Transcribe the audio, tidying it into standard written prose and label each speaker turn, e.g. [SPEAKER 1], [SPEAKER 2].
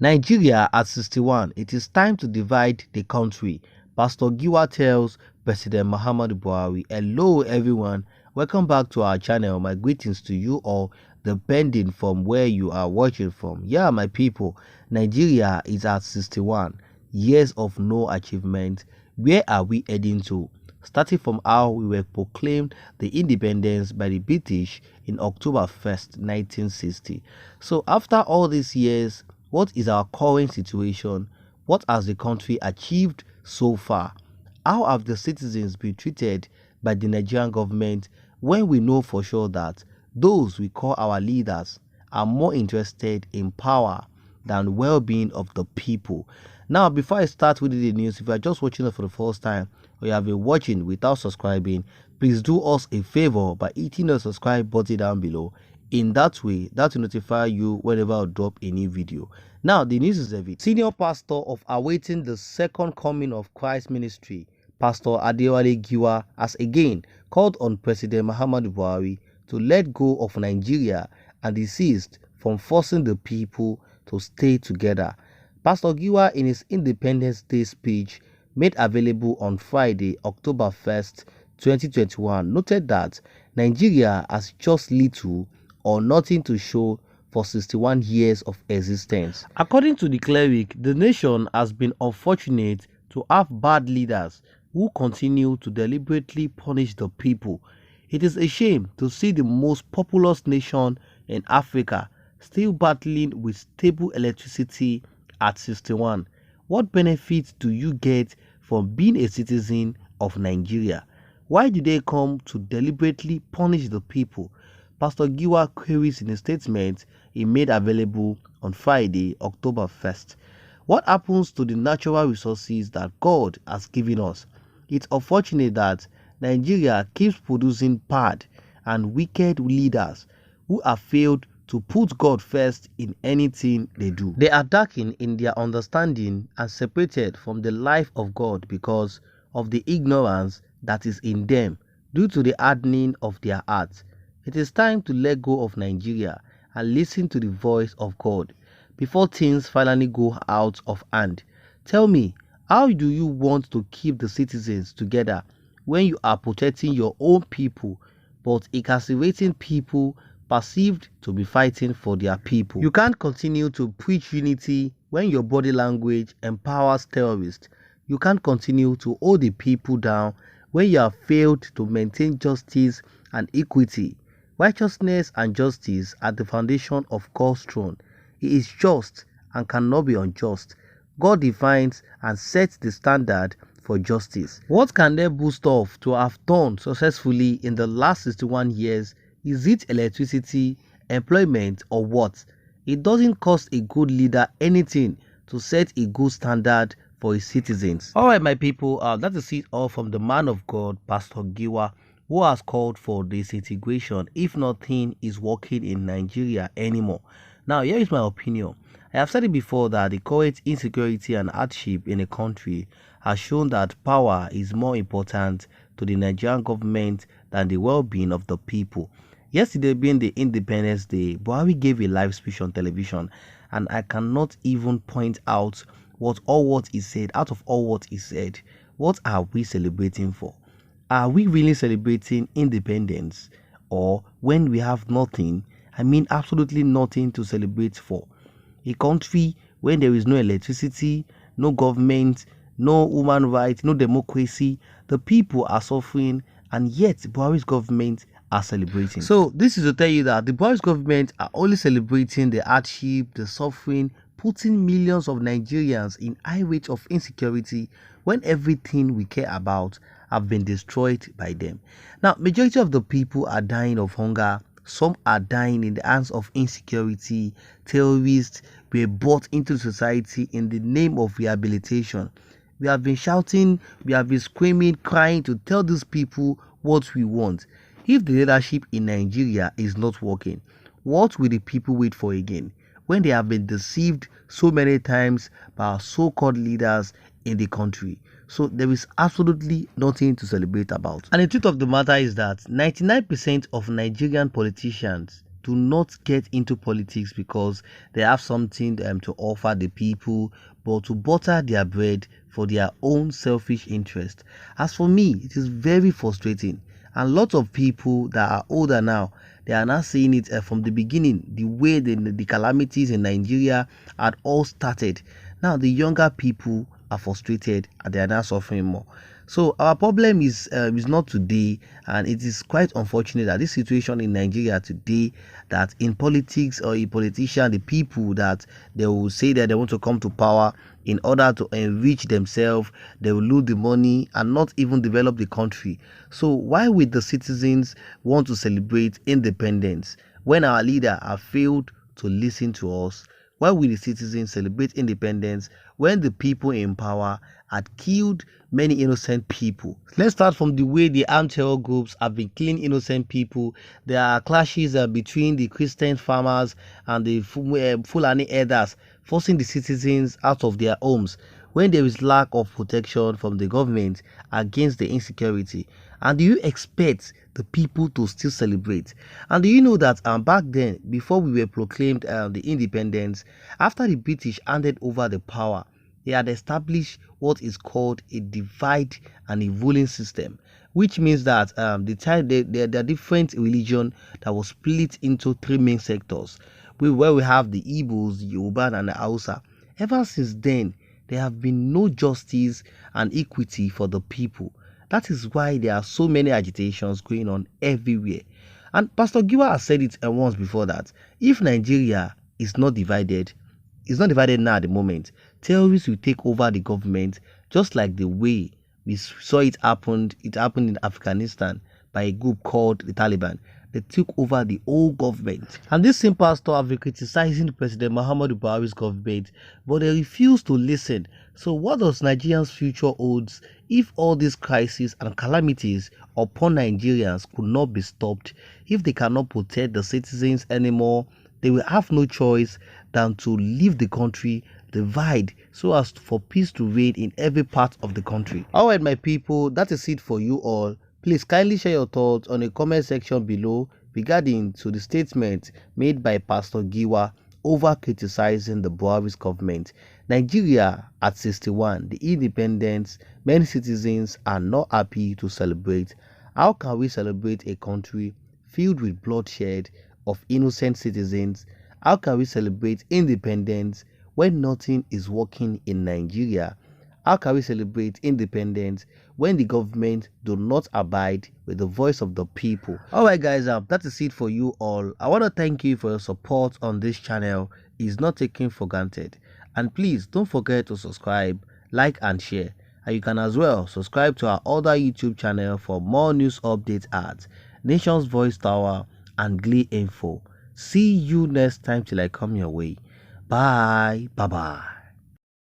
[SPEAKER 1] Nigeria at 61, it is time to divide the country. Pastor Giwa tells President Muhammadu Buhari. Hello everyone, welcome back to our channel. My greetings to you all, depending from where you are watching from. Yeah, my people, Nigeria is at 61 years of no achievement. Where are we heading to? Starting from how we were proclaimed the independence by the British in October 1st, 1960. So after all these years, what is our current situation? What has the country achieved so far? How have the citizens been treated by the Nigerian government when we know for sure that those we call our leaders are more interested in power than well-being of the people? Now, before I start with the news, if you are just watching it for the first time or you have been watching without subscribing, please do us a favor by hitting the subscribe button down below. In that way, that will notify you whenever I drop a new video. Now, the news is everything. Senior pastor of awaiting the second coming of Christ ministry, Pastor Adewale Giwa, has again called on President Muhammadu Buhari to let go of Nigeria and desist from forcing the people to stay together. Pastor Giwa, in his Independence Day speech made available on Friday, October 1st, 2021, noted that Nigeria has just little or nothing to show for 61 years of existence. According to the cleric, the nation has been unfortunate to have bad leaders who continue to deliberately punish the people. It is a shame to see the most populous nation in Africa still battling with stable electricity at 61. What benefits do you get from being a citizen of Nigeria? Why do they come to deliberately punish the people? Pastor Giwa queries in a statement he made available on Friday, October 1st. What happens to the natural resources that God has given us? It's unfortunate that Nigeria keeps producing bad and wicked leaders who have failed to put God first in anything they do. They are darkened in their understanding and separated from the life of God because of the ignorance that is in them due to the hardening of their hearts. It is time to let go of Nigeria and listen to the voice of God before things finally go out of hand. Tell me, how do you want to keep the citizens together when you are protecting your own people but incarcerating people perceived to be fighting for their people? You can't continue to preach unity when your body language empowers terrorists. You can't continue to hold the people down when you have failed to maintain justice and equity. Righteousness and justice are the foundation of God's throne. He is just and cannot be unjust. God defines and sets the standard for justice. What can they boast of to have done successfully in the last 61 years? Is it electricity, employment, or what? It doesn't cost a good leader anything to set a good standard for his citizens. Alright, my people, that is it all from the man of God, Pastor Giwa, who has called for disintegration if nothing is working in Nigeria anymore. Now, here is my opinion. I have said it before that the current insecurity and hardship in a country has shown that power is more important to the Nigerian government than the well-being of the people. Yesterday being the Independence Day, Buhari gave a live speech on television, and I cannot even point out what he said. Out of all what he said, what are we celebrating for? Are we really celebrating independence, or when we have nothing, I mean absolutely nothing to celebrate for? A country when there is no electricity, no government, no human rights, no democracy, the people are suffering, and yet Buhari's government are celebrating. So this is to tell you that the Buhari's government are only celebrating the hardship, the suffering, putting millions of Nigerians in high rates of insecurity when everything we care about have been destroyed by them. Now, majority of the people are dying of hunger. Some are dying in the hands of insecurity. Terrorists were brought into society in the name of rehabilitation. We have been shouting, we have been screaming, crying to tell these people what we want. If the leadership in Nigeria is not working, what will the people wait for again when they have been deceived so many times by our so-called leaders in the country? So there is absolutely nothing to celebrate about. And the truth of the matter is that 99% of Nigerian politicians do not get into politics because they have something to offer the people, but to butter their bread for their own selfish interest. As for me, it is very frustrating. And lots of people that are older now, they are not seeing it from the beginning, the way the calamities in Nigeria had all started. Now the younger people are frustrated and they are now suffering more. So our problem is not today, and it is quite unfortunate that this situation in Nigeria today, that in politics or a politician, the people that they will say that they want to come to power in order to enrich themselves, they will lose the money and not even develop the country. So why would the citizens want to celebrate independence when our leader have failed to listen to us? Why will the citizens celebrate independence when the people in power had killed many innocent people? Let's start from the way the armed terror groups have been killing innocent people. There are clashes between the Christian farmers and the Fulani herders, forcing the citizens out of their homes when there is lack of protection from the government against the insecurity. And do you expect the people to still celebrate? And do you know that back then, before we were proclaimed the independence, after the British handed over the power, they had established what is called a divide and a ruling system, which means that there are different religions that was split into three main sectors, where we have the Igbos, the Yoruba, and the Hausa. Ever since then, there have been no justice and equity for the people. That is why there are so many agitations going on everywhere. And Pastor Giwa has said it once before that if Nigeria is not divided, it's not divided now at the moment, terrorists will take over the government, just like the way we saw it happened in Afghanistan by a group called the Taliban. They took over the whole government. And this same pastor have been criticizing President Muhammadu Buhari's government, but they refuse to listen. So what does Nigeria's future holds if all these crises and calamities upon Nigerians could not be stopped? If they cannot protect the citizens anymore, they will have no choice than to leave the country, divide, so as for peace to reign in every part of the country. Alright, my people, that is it for you all. Please kindly share your thoughts on the comment section below regarding to the statement made by Pastor Giwa over criticizing the Buhari's government. Nigeria at 61, the independence, many citizens are not happy to celebrate. How can we celebrate a country filled with bloodshed of innocent citizens? How can we celebrate independence when nothing is working in Nigeria? How can we celebrate independence when the government do not abide with the voice of the people? Alright guys, that is it for you all. I want to thank you for your support on this channel. It's not taken for granted. And please don't forget to subscribe, like and share. And you can as well subscribe to our other YouTube channel for more news updates at Nation's Voice Tower and Glee Info. See you next time till I come your way. Bye. Bye-bye.